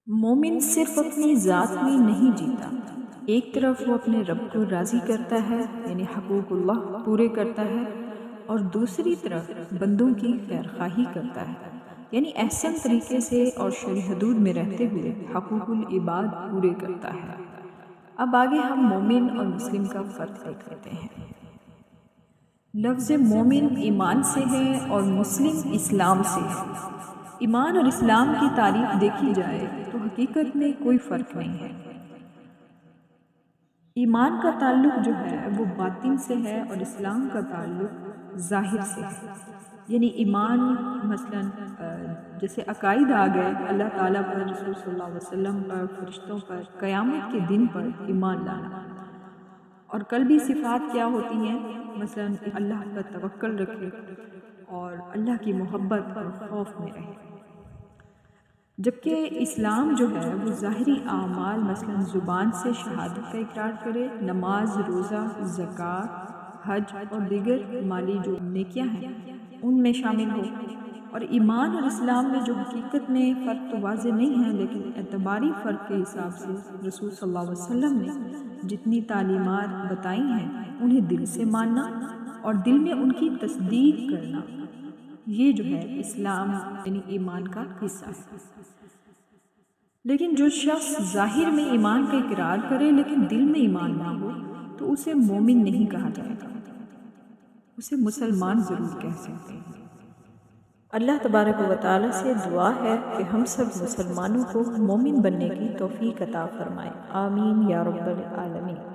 مومن صرف اپنی ذات میں نہیں جیتا، ایک طرف وہ اپنے رب کو راضی کرتا ہے یعنی حقوق اللہ پورے کرتا ہے، اور دوسری طرف بندوں کی خیر خواہی کرتا ہے یعنی احسن طریقے سے اور شرعی حدود میں رہتے ہوئے حقوق العباد پورے کرتا ہے۔ اب آگے ہم مومن اور مسلم کا فرق دیکھ لیتے ہیں۔ لفظ مومن ایمان سے ہے اور مسلم اسلام سے ہے۔ ایمان اور اسلام کی تعریف دیکھی جائے تو حقیقت میں کوئی فرق نہیں ہے۔ ایمان کا تعلق جو ہے وہ باطن سے ہے اور اسلام کا تعلق ظاہر سے ہے، یعنی ایمان مثلاً جیسے عقائد آ گئے اللہ تعالیٰ پر، رسول صلی اللہ علیہ وسلم پر، فرشتوں پر، قیامت کے دن پر ایمان لانا، اور قلبی صفات کیا ہوتی ہیں، مثلاً اللہ پر توکل رکھے اور اللہ کی محبت اور خوف میں رہے۔ جبکہ اسلام جو ہے وہ ظاہری اعمال مثلاً زبان سے شہادت کا اقرار کرے، نماز، روزہ، زکوٰۃ، حج اور دیگر مالی جو نیکیاں ہیں ان میں شامل ہو۔ اور ایمان اور اسلام میں جو حقیقت میں فرق تو واضح نہیں ہے، لیکن اعتباری فرق کے حساب سے رسول صلی اللہ علیہ وسلم نے جتنی تعلیمات بتائی ہیں انہیں دل سے ماننا اور دل میں ان کی تصدیق کرنا، یہ جو ہے اسلام یعنی ایمان کا حصہ ہے۔ لیکن جو شخص ظاہر میں ایمان کا اقرار کرے لیکن دل میں ایمان نہ ہو تو اسے مومن نہیں کہا جائے گا، اسے مسلمان ضرور کہہ سکتے ہیں۔ اللہ تبارک و تعالیٰ سے دعا ہے کہ ہم سب مسلمانوں کو مومن بننے کی توفیق عطا فرمائے، آمین یا رب العالمین۔